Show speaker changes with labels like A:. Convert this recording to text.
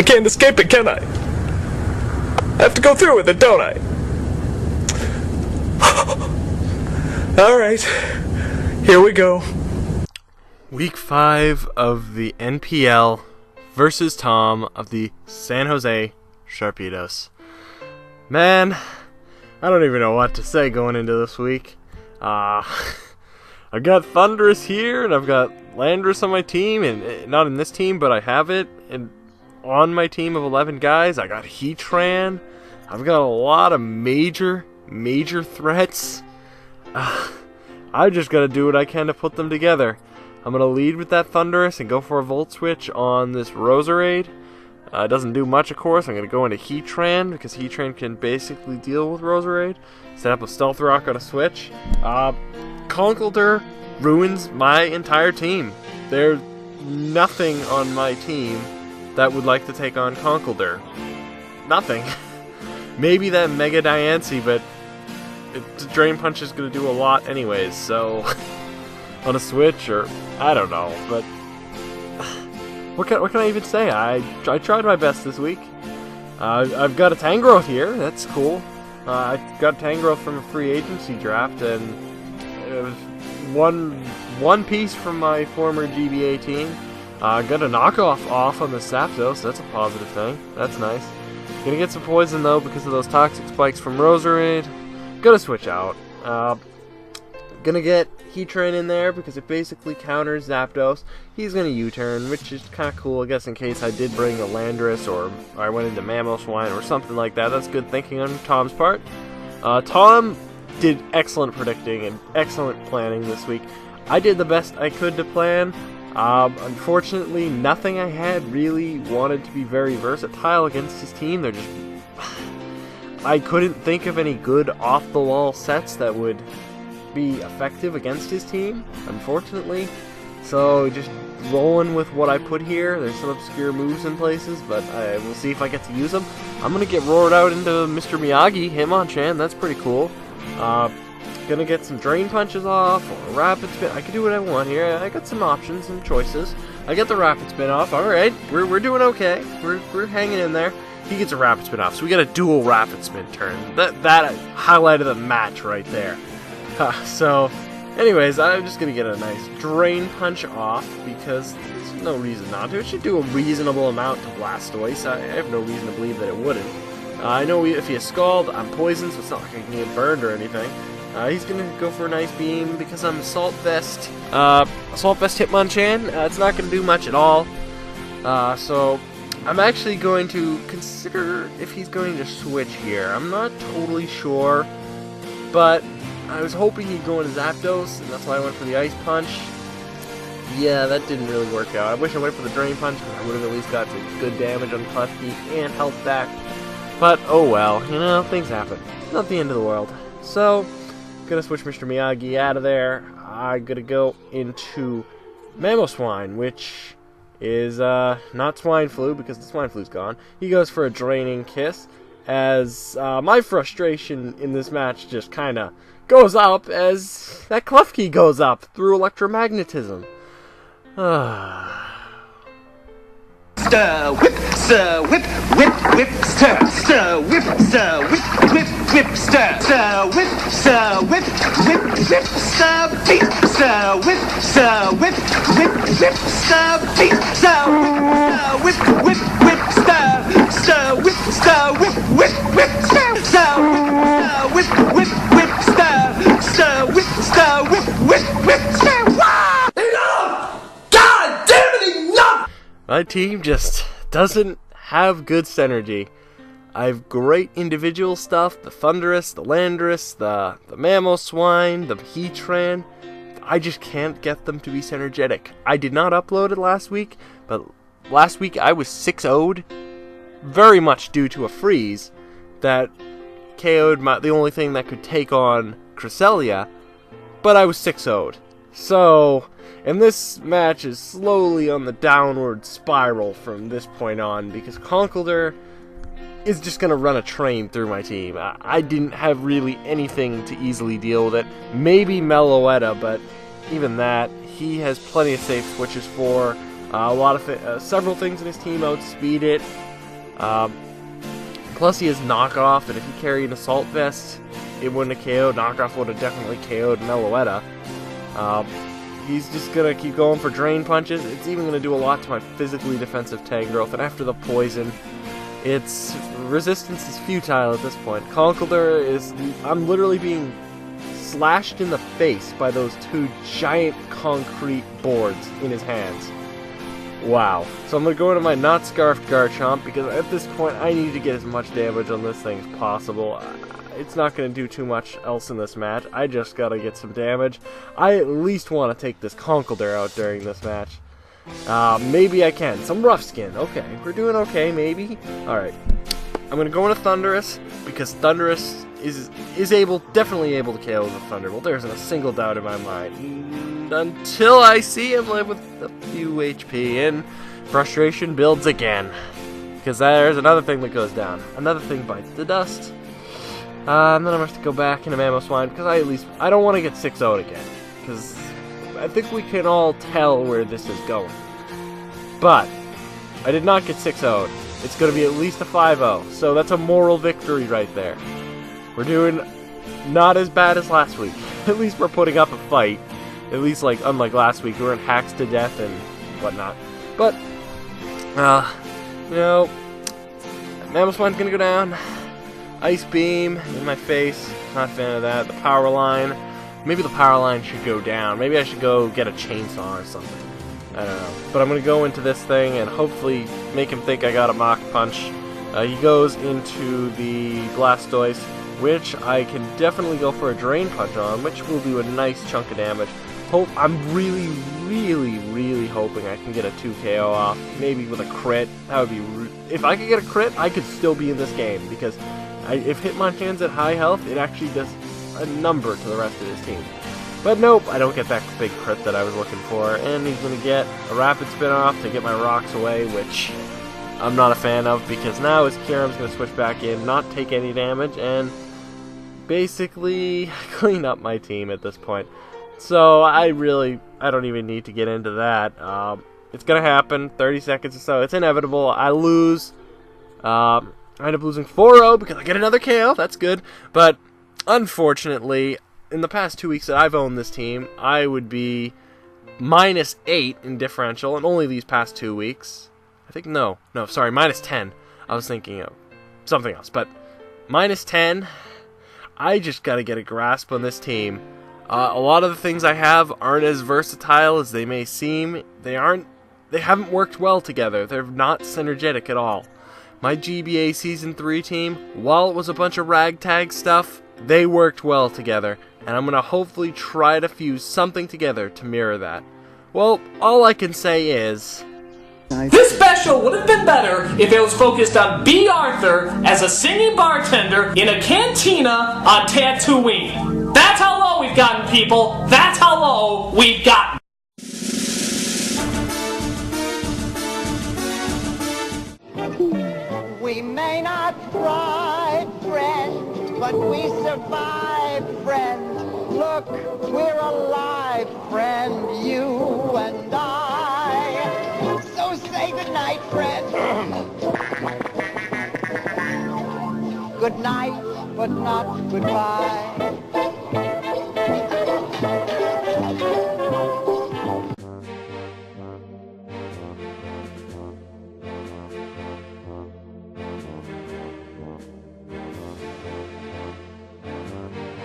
A: I can't escape it, can I? I have to go through with it, don't I? Alright, here we go.
B: Week 5 of the NPL versus Tom of the San Jose Sharpedos. Man, I don't even know what to say going into this week. I've got Thunderous here, and I've got Landorus on my team, and not in this team, but I have it on my team of 11 guys. I got Heatran. I've got a lot of major threats. I just gotta do what I can to put them together. I'm gonna lead with that Thunderous and go for a Volt Switch on this Roserade. It doesn't do much, of course. I'm gonna go into Heatran because Heatran can basically deal with Roserade. Set up a Stealth Rock on a Switch. Conkeldurr ruins my entire team. There's nothing on my team that would like to take on Conkeldurr. Nothing. Maybe that Mega Diancie, but the Drain Punch is going to do a lot anyways, so on a Switch, or I don't know, but what can I even say? I tried my best this week. I've got a Tangrowth here, that's cool. I got Tangrowth from a free agency draft, and it was one piece from my former GBA team. Got a knockoff off on the Zapdos, that's a positive thing, that's nice. Gonna get some poison though because of those toxic spikes from Roserade. Gonna switch out. Gonna get Heatran in there because it basically counters Zapdos. He's gonna U-turn, which is kind of cool, I guess, in case I did bring a Landorus or I went into Mamoswine or something like that. That's good thinking on Tom's part. Tom did excellent predicting and excellent planning this week. I did the best I could to plan. Unfortunately, nothing I had really wanted to be very versatile against his team. They're just... I couldn't think of any good off-the-wall sets that would be effective against his team, unfortunately. So, just rolling with what I put here. There's some obscure moves in places, but we'll see if I get to use them. I'm gonna get roared out into Mr. Miyagi, Hitmonchan, that's pretty cool. Gonna get some Drain Punches off, or Rapid Spin. I can do what I want here. I got some options and choices. I get the Rapid Spin off. Alright, we're doing okay. We're hanging in there. He gets a Rapid Spin off, so we got a dual Rapid Spin turn. That highlighted the match right there. So, anyways, I'm just gonna get a nice Drain Punch off, because there's no reason not to. It should do a reasonable amount to Blastoise. I have no reason to believe that it wouldn't. I know if he has Scald, I'm poisoned, so it's not like I can get burned or anything. He's gonna go for a nice beam because I'm Assault Vest. Assault Vest Hitmonchan. It's not gonna do much at all. So I'm actually going to consider if he's going to switch here. I'm not totally sure, but I was hoping he'd go into Zapdos, and that's why I went for the Ice Punch. Yeah, that didn't really work out. I wish I went for the Drain Punch because I would have at least got some good damage on Klefki and health back. But oh well, you know, things happen. Not the end of the world. So, gonna switch Mr. Miyagi out of there. I'm gonna go into Mamoswine, which is not Swine Flu because the Swine Flu's gone. He goes for a Draining Kiss, as my frustration in this match just kinda goes up as that Klefki goes up through electromagnetism.
C: Stir, whip, whip, whip, stir, whip, whip, whip, stir, whip, whip, whip, stir, beat, whip, whip, whip, stir, beat, whip, whip, stir, whip, whip, whip, stir, whip, whip, whip, stir, Enough! God damn it, enough!
B: My team just doesn't have good synergy. I have great individual stuff, the Thunderous, the Landorus, the Mamoswine, the Heatran. I just can't get them to be synergetic. I did not upload it last week, but last week I was 6-0'd, very much due to a freeze that KO'd the only thing that could take on Cresselia, but I was 6-0'd. So, and this match is slowly on the downward spiral from this point on, because Conkeldurr is just going to run a train through my team. I didn't have really anything to easily deal with it. Maybe Meloetta, but even that, he has plenty of safe switches for. Several things in his team outspeed it. Plus he has knockoff, and if he carried an assault vest, it wouldn't have KO'd. Knockoff would have definitely KO'd Meloetta. He's just gonna keep going for drain punches. It's even gonna do a lot to my physically defensive tag growth, and after the poison, its resistance is futile at this point. Conkeldurr is... I'm literally being slashed in the face by those two giant concrete boards in his hands. Wow. So I'm going to go into my not scarfed Garchomp, because at this point I need to get as much damage on this thing as possible. It's not going to do too much else in this match. I just got to get some damage. I at least want to take this Conkeldurr out during this match. Maybe I can. Some rough skin. Okay. We're doing okay, maybe. Alright. I'm going to go into Thundurus, because Thundurus is definitely able to KO with a Thunderbolt. There isn't a single doubt in my mind. Until I see him live with a few HP, and frustration builds again. Because there's another thing that goes down. Another thing bites the dust. And then I'm going to have to go back into Mamoswine, because I don't want to get 6-0'd again. Because I think we can all tell where this is going. But I did not get 6-0'd. It's going to be at least a 5-0. So that's a moral victory right there. We're doing not as bad as last week. At least we're putting up a fight. At least, like, unlike last week, we weren't hacked to death and whatnot. But, you know, Mamoswine's gonna go down. Ice Beam in my face. Not a fan of that. The Power Line. Maybe the Power Line should go down. Maybe I should go get a chainsaw or something. I don't know. But I'm gonna go into this thing and hopefully make him think I got a Mach Punch. He goes into the Blastoise, which I can definitely go for a Drain Punch on, which will do a nice chunk of damage. I'm really, really, really hoping I can get a 2 KO off, maybe with a crit. That would be... If I could get a crit, I could still be in this game, because if Hitmonchan's at high health, it actually does a number to the rest of his team. But nope, I don't get that big crit that I was looking for, and he's going to get a Rapid Spin off to get my rocks away, which I'm not a fan of, because now his Kyurem's going to switch back in, not take any damage, and basically clean up my team at this point. So I don't even need to get into that. It's gonna happen, 30 seconds or so. It's inevitable. I lose. I end up losing 4-0 because I get another KO. That's good. But unfortunately, in the past 2 weeks that I've owned this team, I would be -8 in differential, and only these past 2 weeks. I think sorry, -10. I was thinking of something else, but -10. I just gotta get a grasp on this team. A lot of the things I have aren't as versatile as they may seem. They haven't worked well together. They're not synergetic at all. My GBA Season 3 team, while it was a bunch of ragtag stuff, they worked well together, and I'm gonna hopefully try to fuse something together to mirror that. Well, all I can say is...
D: This special would have been better if it was focused on B. Arthur as a singing bartender in a cantina on Tatooine. That's how low we've gotten, people. That's how low we've gotten.
E: We may not thrive, friend, but we survive, friend. Look, we're alive, friend, you and I. So say goodnight, friend. Good night, but not goodbye.